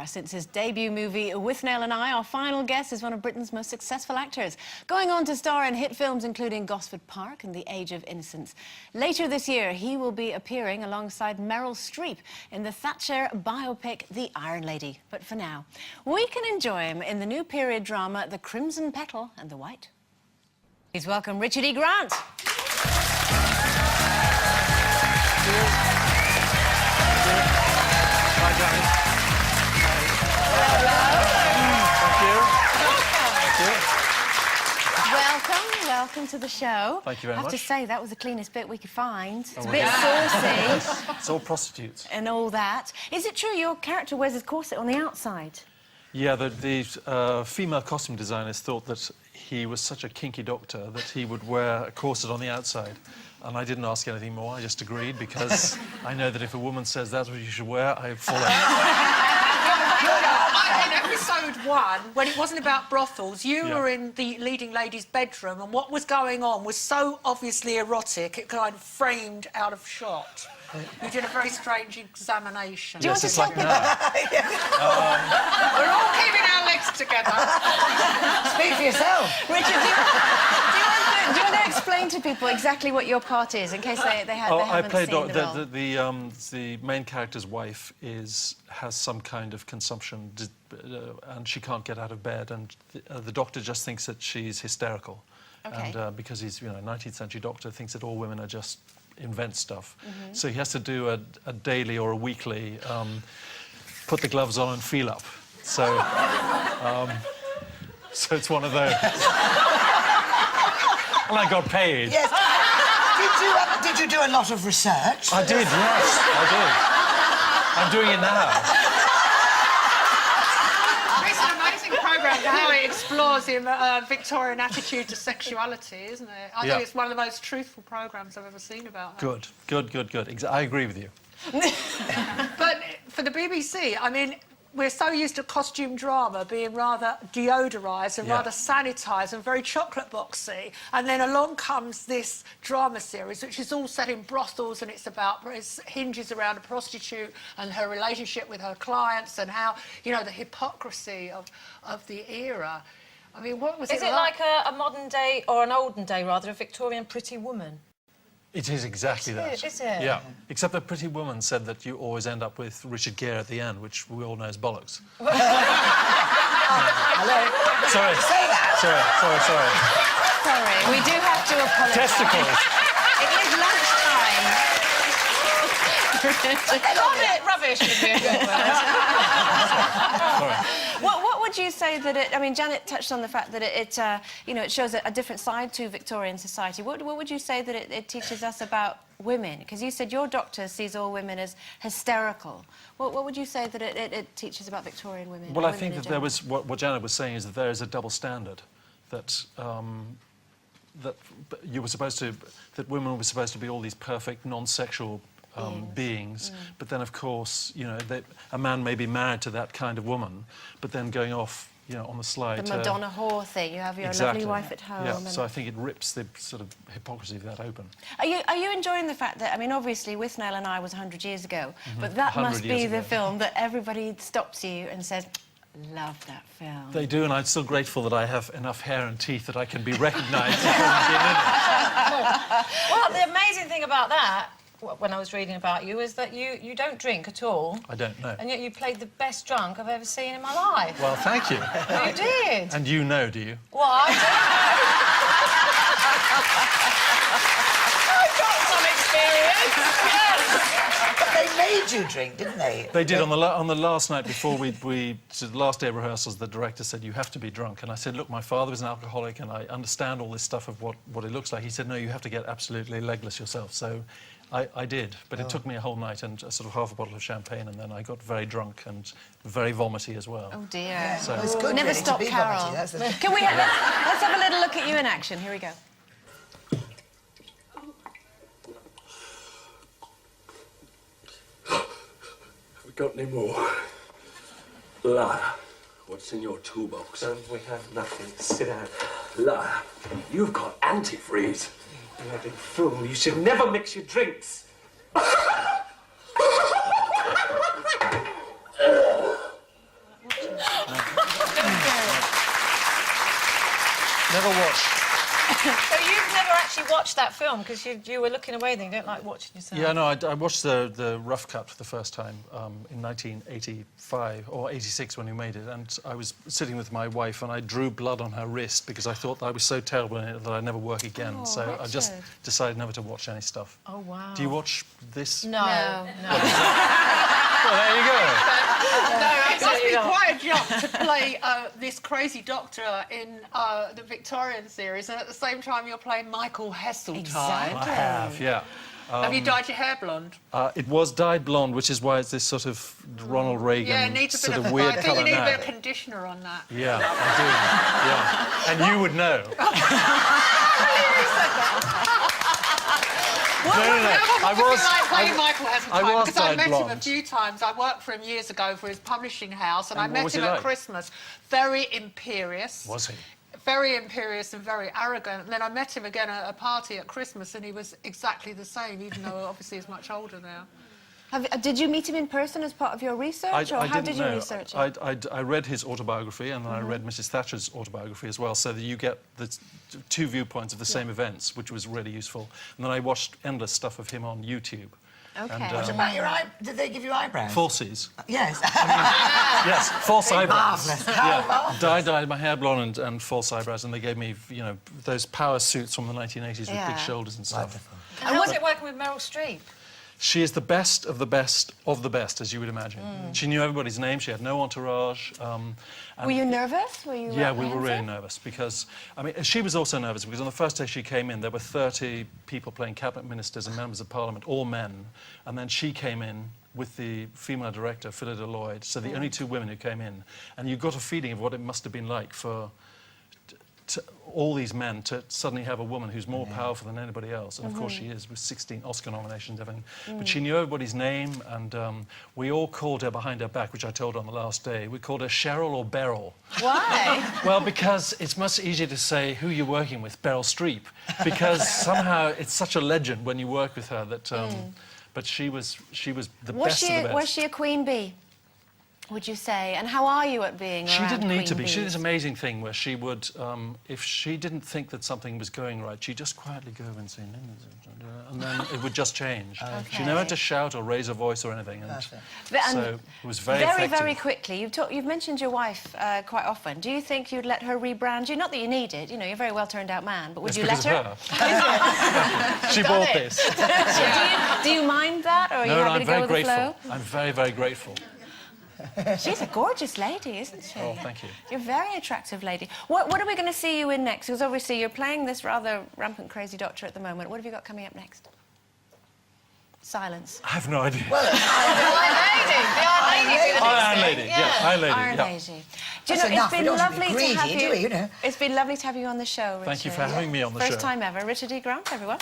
Since his debut movie Withnail and I, our final guest is one of Britain's most successful actors, going on to star in hit films including Gosford Park and The Age of Innocence. Later this year, he will be appearing alongside Meryl Streep in the Thatcher biopic The Iron Lady. But for now, we can enjoy him in the new period drama The Crimson Petal and the White. Please welcome Richard E. Grant. Hi, guys. Welcome to the show. Thank you very much. I have to say, that was the cleanest bit we could find. It's a bit saucy. It's all prostitutes. And all that. Is it true your character wears his corset on the outside? Yeah, the female costume designers thought that he was such a kinky doctor that he would wear a corset on the outside. And I didn't ask anything more, I just agreed, because I know that if a woman says that's what you should wear, I follow. In episode 1, when it wasn't about brothels, you were in the leading lady's bedroom, and what was going on was so obviously erotic, it kind of framed out of shot. You did a very strange examination. Yes, it's like now. We're all keeping our legs together. Speak for yourself. Richard, do you want to explain to people exactly what your part is, in case they haven't seen the role? The main character's wife has some kind of consumption, and she can't get out of bed, and the doctor just thinks that she's hysterical. Okay. And because he's, a 19th century doctor, thinks that all women are just invent stuff. So he has to do a daily or a weekly, put the gloves on and feel up. So, so it's one of those. Well, I got paid. Yes. Did you do a lot of research? I did, yes, I did. I'm doing it now. It's an amazing programme for how it explores the Victorian attitude to sexuality, isn't it? I think it's one of the most truthful programmes I've ever seen about that. Good. I agree with you. But for the BBC, I mean, we're so used to costume drama being rather deodorised and rather sanitised and very chocolate boxy, and then along comes this drama series which is all set in brothels, and it hinges around a prostitute and her relationship with her clients and how, the hypocrisy of the era. I mean, what was it like? Is it like a modern day, or an olden day rather, a Victorian Pretty Woman? It is exactly that. Is it? Yeah. Except that Pretty Woman said that you always end up with Richard Gere at the end, which we all know is bollocks. Hello? Sorry. Say that. Sorry. Sorry, we do have to apologise. Testicles. It is lunchtime. Rubbish would be a good word. Sorry. What would you say that it... I mean, Janet touched on the fact that it shows a different side to Victorian society. What would you say that it teaches us about women? Because you said your doctor sees all women as hysterical. What would you say that it teaches about Victorian women? Well, I think that there was... What Janet was saying is that there is a double standard, that you were supposed to... that women were supposed to be all these perfect, non-sexual beings, but then, of course, a man may be married to that kind of woman, but then going off, on the slide. The Madonna whore thing. You have your lovely wife at home. Yeah, so I think it rips the sort of hypocrisy of that open. Are you enjoying the fact that, I mean, obviously, Withnail and I was 100 years ago, but that must be the film that everybody stops you and says, love that film. They do, and I'm still grateful that I have enough hair and teeth that I can be recognised. Well, the amazing thing about that, when I was reading about you, is that you don't drink at all. I don't know. And yet you played the best drunk I've ever seen in my life. Well, thank you. You did. And you know, do you? Well, I do. I've got some experience. Yes. But they made you drink, didn't they? They did. On the last night before the last day of rehearsals, the director said, you have to be drunk. And I said, look, my father was an alcoholic and I understand all this stuff of what it looks like. He said, no, you have to get absolutely legless yourself. So I did, but it took me a whole night and a sort of half a bottle of champagne, and then I got very drunk and very vomity as well. Oh, dear. Yeah. So it's good, Never really, stop, to be Carol. vomiting, that's the... Can we let's have a little look at you in action. Here we go. Have we got any more? Liar. What's in your toolbox? We have nothing. Sit down. Liar. You've got antifreeze. Bloody fool. You should never mix your drinks. Never watched. So you've never actually watched that film because you were looking away then. You don't like watching yourself. Yeah, no, I watched the rough cut for the first time in 1985 or 86 when we made it, and I was sitting with my wife and I drew blood on her wrist because I thought that I was so terrible in it that I'd never work again. Oh, So I Richard. just decided never to watch any stuff. Oh, wow. Do you watch this? No. No. Well, there you go. It must be quite a jump to play this crazy doctor in the Victorian series, and at the same time you're playing Michael Heseltine. Exactly. I have, yeah. Have you dyed your hair blonde? It was dyed blonde, which is why it's this sort of Ronald Reagan Yeah, it needs a bit sort of of a weird I think colour you need now. a bit of conditioner on that. Yeah, I do. Yeah, and you would know. No. Like playing Michael Heseltine, I was because I dyed met him a blonde. few times. I worked for him years ago for his publishing house, and I what met was him he at like? Christmas. Very imperious. Was he? Very imperious and very arrogant. And then I met him again at a party at Christmas, and he was exactly the same, even though obviously he's much older now. Did you meet him in person as part of your research, or how did you research it? I read his autobiography, and then I read Mrs. Thatcher's autobiography as well, so that you get the two viewpoints of the same events, which was really useful. And then I watched endless stuff of him on YouTube. Okay. And, What about your eye? Did they give you eyebrows? falsies. Yes. Yes, false eyebrows. Marvellous. How marvellous. Dyed my hair blonde and false eyebrows, and they gave me, you know, those power suits from the 1980s with Yeah. big shoulders and stuff. Wonderful. And how was it working with Meryl Streep? She is the best of the best of the best, as you would imagine. She knew everybody's name. She had no entourage. And Were you nervous? Were you yeah, we were really apprehensive? nervous because, I mean, she was also nervous because on the first day she came in, there were 30 people playing cabinet ministers and members of parliament, all men. And then she came in with the female director, Phillida Lloyd, so the only two women who came in. And you got a feeling of what it must have been like for all these men to suddenly have a woman who's more powerful than anybody else. And of course she is, with 16 Oscar nominations, everything. But she knew everybody's name, and we all called her behind her back, which I told her on the last day. We called her Cheryl or Beryl. Why? Well, because it's much easier to say who you're working with, Beryl Streep, because somehow it's such a legend when you work with her that. But she was the best of the best. Was she a queen bee, would you say? And how are you at being She around didn't need queen to be. She did bees? this amazing thing where she would, if she didn't think that something was going right, she'd just quietly go and say, and then it would just change. She never had to shout or raise her voice or anything. And so it was very effective. Very quickly, you've mentioned your wife quite often. Do you think you'd let her rebrand you? Not that you need it, you know, you're a very well-turned-out man, but would It's you because let of her? She bought this. Do you mind that, or are you No, happy I'm to go very with grateful. the flow? I'm very, very grateful. She's a gorgeous lady, isn't she? Oh, thank you. You're a very attractive lady. What are we going to see you in next? Because obviously you're playing this rather rampant, crazy doctor at the moment. What have you got coming up next? Silence. I have no idea. The Iron Lady. The Iron Lady, yeah. Iron Lady, Iron yeah. Lady. Do you That's know, enough. it's We been don't want to lovely be to greedy, have do we, you know? It's been lovely to have you on the show, Richard. Thank you for having me on the show. First time ever. Richard E. Grant, everyone.